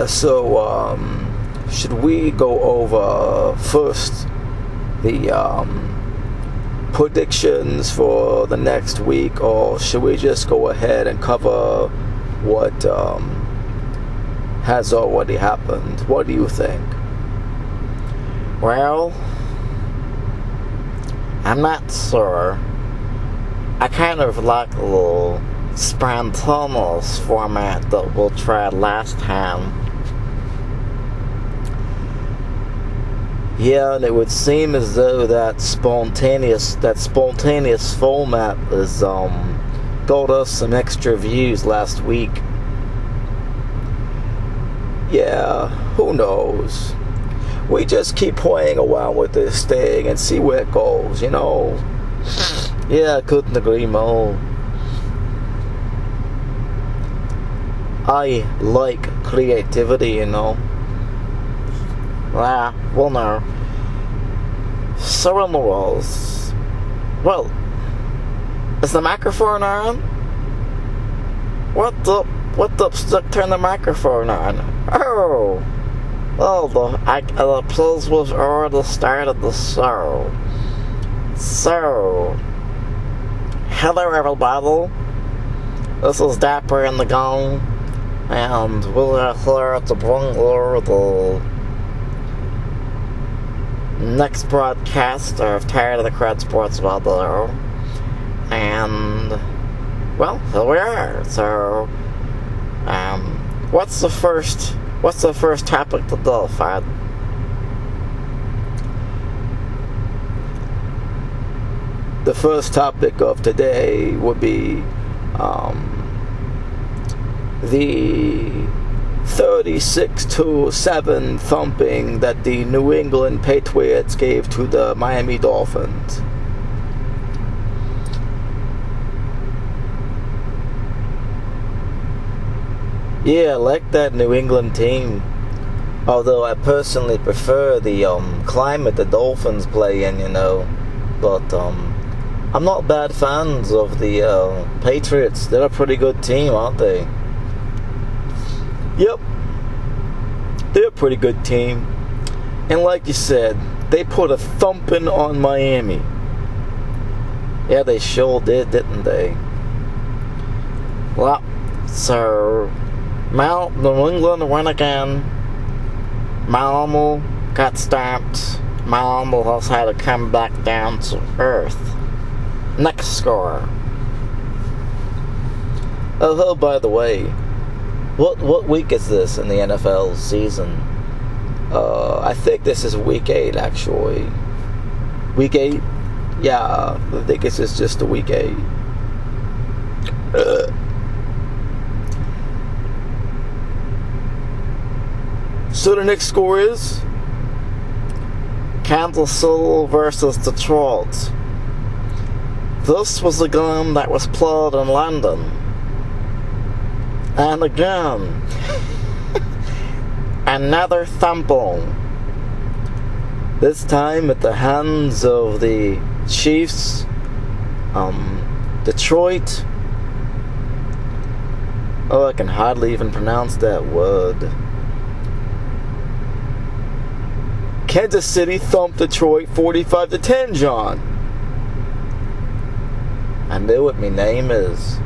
Yeah, so should we go over first the predictions for the next week, or should we just go ahead and cover what has already happened? What do you think? Well, I'm not sure. I kind of like a little spontaneous format that we tried last time. Yeah, and it would seem as though that spontaneous format has got us some extra views last week. Yeah, who knows? We just keep playing around with this thing and see where it goes, you know? Yeah, I couldn't agree more. I like creativity, you know? Ah, well, no. So in the walls. Well, is the microphone on? What the turn the microphone on? Oh, the applause was already started the show. So, hello everybody. This is Dapper in the Gong, and we're here to bring you the next broadcast of Tired of the Crud Sports Video. And, well, here we are. So, what's the first topic to do, Fudd? The first topic of today would be the 36-7 thumping that the New England Patriots gave to the Miami Dolphins. Yeah, I like that New England team. Although I personally prefer the climate the Dolphins play in, you know. But I'm not bad fans of the Patriots. They're a pretty good team, aren't they? Yep. They're a pretty good team. And like you said, they put a thumping on Miami. Yeah, they sure did, didn't they? Well, so New England won again. Miami got stomped. Miami has had to come back down to earth. Next score. Oh, by the way, what week is this in the NFL season? I think this is week 8, actually. Week 8? Yeah, I think this is just a week 8. So the next score is Kansas City versus Detroit. This was a game that was played in London. And again, another thumping. This time at the hands of the Chiefs. Detroit. Oh, I can hardly even pronounce that word. Kansas City thumped Detroit 45-10, John. I know what my name is.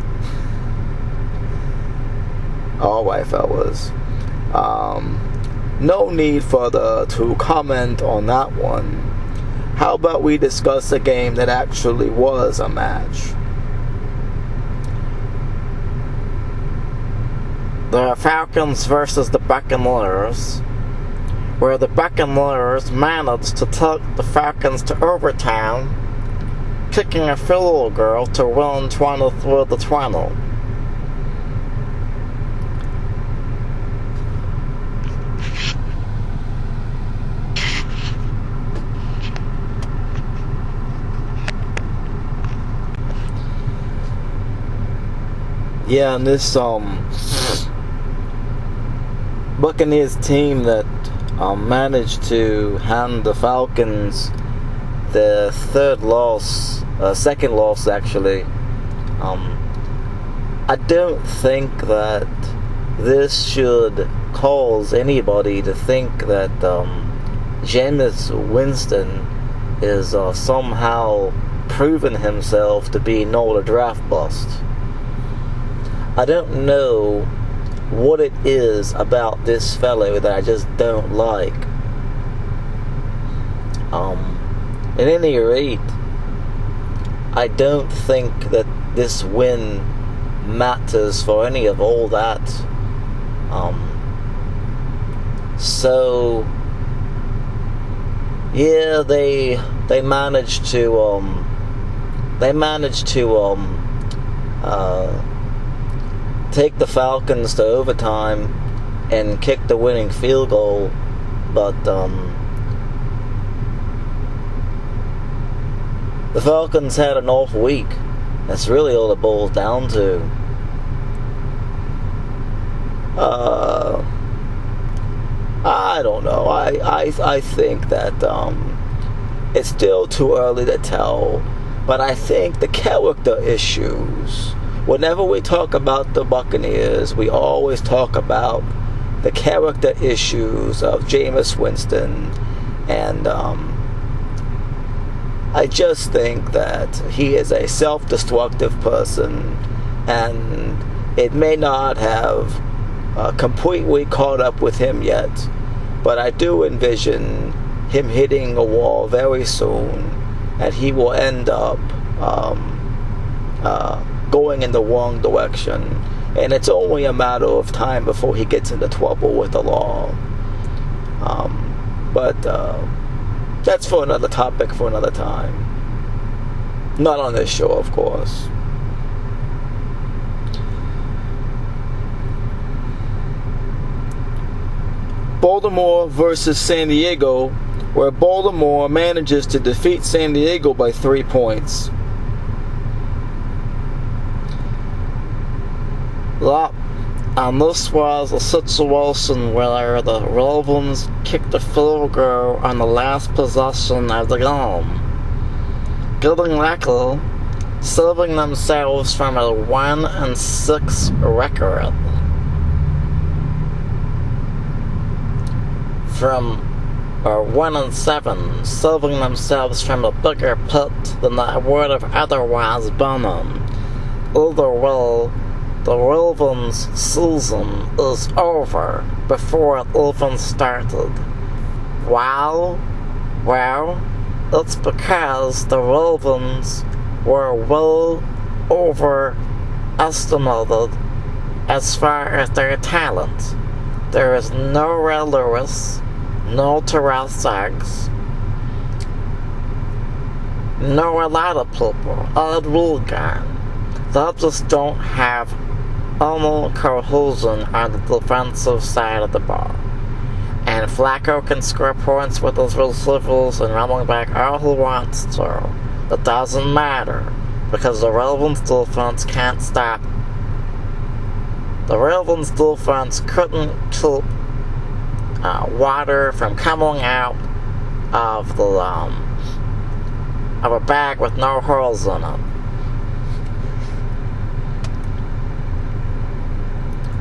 Alright, fellas. No need further to comment on that one. How about we discuss a game that actually was a match? The Falcons versus the Buccaneers, where the Buccaneers managed to take the Falcons to overtime, kicking a field goal to win 23-20. Yeah, and this Buccaneers team that managed to hand the Falcons their second loss actually. I don't think that this should cause anybody to think that Jameis Winston is somehow proven himself to be not a draft bust. I don't know what it is about this fellow that I just don't like. At any rate, I don't think that this win matters for any of all that. So yeah, they managed to take the Falcons to overtime and kick the winning field goal, but the Falcons had an off week. That's really all it boils down to. I don't know. I think that it's still too early to tell, but I think the character issues. Whenever we talk about the Buccaneers, we always talk about the character issues of Jameis Winston, and I just think that he is a self-destructive person, and it may not have completely caught up with him yet, but I do envision him hitting a wall very soon, and he will end up going in the wrong direction, and it's only a matter of time before he gets into trouble with the law. But that's for another topic for another time. Not on this show, of course. Baltimore versus San Diego, where Baltimore manages to defeat San Diego by 3 points. And this was a situation where the Ravens kicked a field goal on the last possession of the game, getting lucky, saving themselves from a 1-6 record. From 1-7, saving themselves from a bigger pit than they would have otherwise been in. Either way, the Ravens' season is over before it even started. Well, it's because the Ravens were well overestimated as far as their talent. There is no Ray Lewis, no Terrell Suggs, no a lot of people, Ed Wilgan. They just don't have any cohesion on the defensive side of the ball. And Flacco can score points with his receivers and running back all he wants to. It doesn't matter, because the Ravens defense can't stop. The Ravens defense couldn't keep water from coming out of a bag with no holes in it.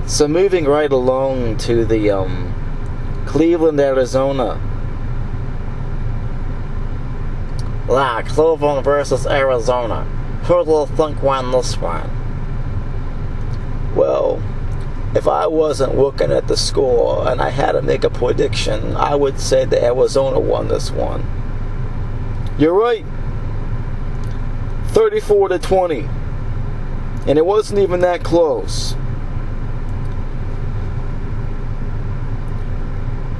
So moving right along to the Cleveland, Arizona. Cleveland versus Arizona. Who do you think won this one? Well, if I wasn't looking at the score and I had to make a prediction, I would say that Arizona won this one. You're right. 34-20. And it wasn't even that close.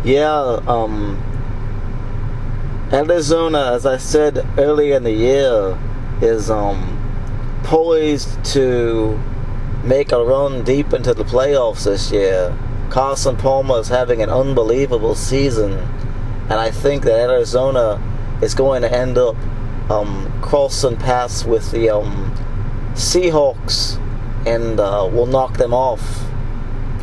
Yeah, Arizona, as I said earlier in the year, is poised to make a run deep into the playoffs this year. Carson Palmer is having an unbelievable season, and I think that Arizona is going to end up crossing paths with the Seahawks and will knock them off.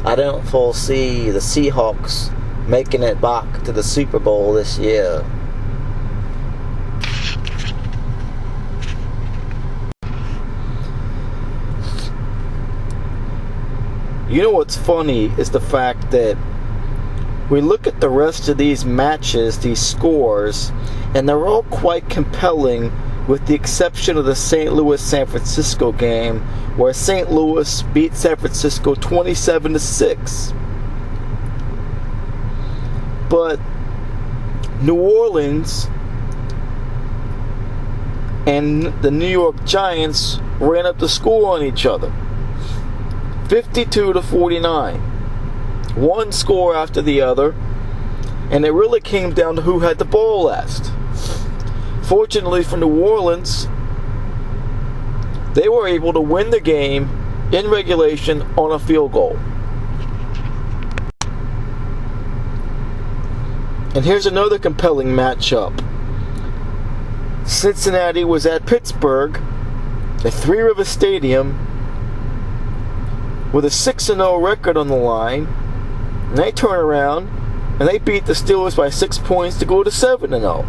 I don't foresee the Seahawks making it back to the Super Bowl this year. You know what's funny is the fact that we look at the rest of these matches, these scores, and they're all quite compelling, with the exception of the St. Louis-San Francisco game, where St. Louis beat San Francisco 27-6. But New Orleans and the New York Giants ran up the score on each other, 52-49. One score after the other, and it really came down to who had the ball last. Fortunately for New Orleans, they were able to win the game in regulation on a field goal. And here's another compelling matchup. Cincinnati was at Pittsburgh at Three River Stadium with a 6-0 record on the line, and they turn around and they beat the Steelers by 6 points to go to 7-0.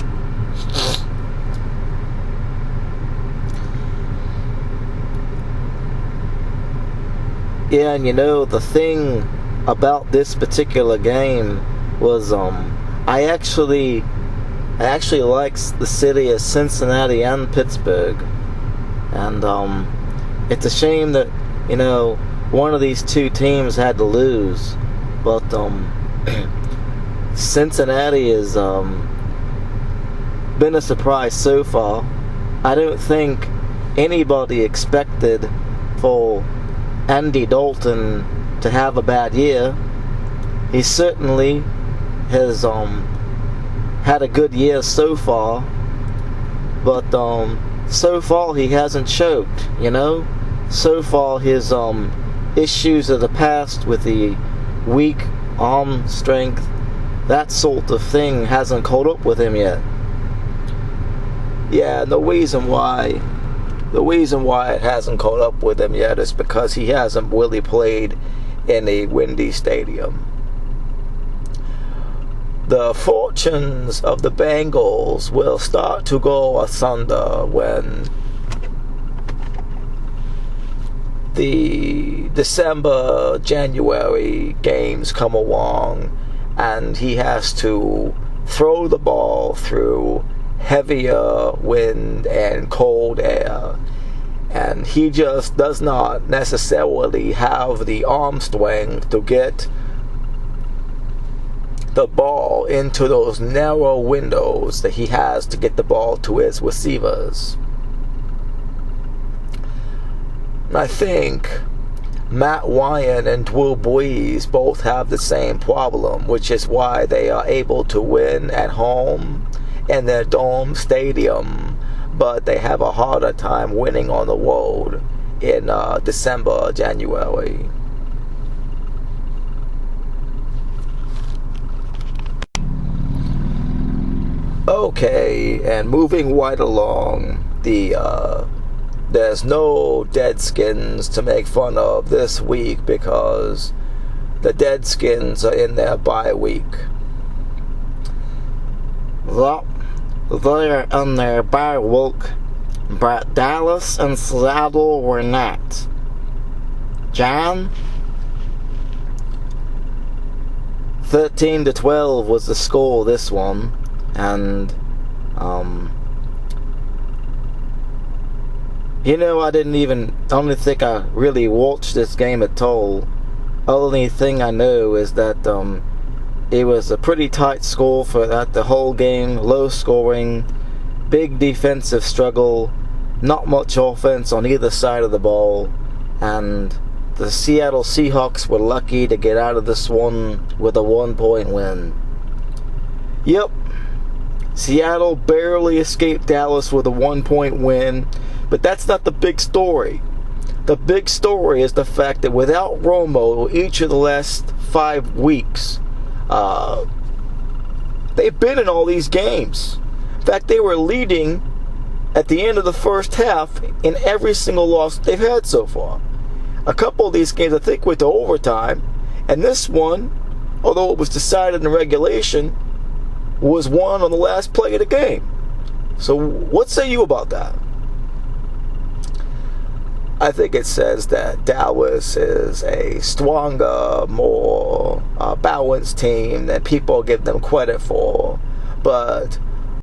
Yeah, and the thing about this particular game was I actually like the city of Cincinnati and Pittsburgh, and it's a shame that one of these two teams had to lose, but Cincinnati has been a surprise so far. I don't think anybody expected for Andy Dalton to have a bad year. He certainly has had a good year so far, but so far he hasn't choked. So far his issues of the past with the weak arm strength, that sort of thing, hasn't caught up with him yet. Yeah, and the reason why it hasn't caught up with him yet is because he hasn't really played in a windy stadium. The fortunes of the Bengals will start to go asunder when the December, January games come along and he has to throw the ball through heavier wind and cold air, and he just does not necessarily have the arm strength to get the ball into those narrow windows that he has to get the ball to his receivers. I think Matt Ryan and Drew Brees both have the same problem, which is why they are able to win at home in their dome stadium, but they have a harder time winning on the road in December, January. Okay, and moving right along, there's no Deadskins to make fun of this week because the Deadskins are in their bye week. Well, they're in their bye week, but Dallas and Seattle were not. John? 13-12 was the score this one, and I don't think I really watched this game at all. Only thing I know is that it was a pretty tight score for that the whole game, low scoring, big defensive struggle, not much offense on either side of the ball, and the Seattle Seahawks were lucky to get out of this one with a 1-point win. Yep, Seattle barely escaped Dallas with a 1-point win, but that's not the big story. The big story is the fact that without Romo, each of the last 5 weeks, they've been in all these games. In fact, they were leading at the end of the first half in every single loss they've had so far. A couple of these games, I think, went to overtime, and this one, although it was decided in regulation, was won on the last play of the game. So what say you about that? I think it says that Dallas is a stronger, more balanced team that people give them credit for. But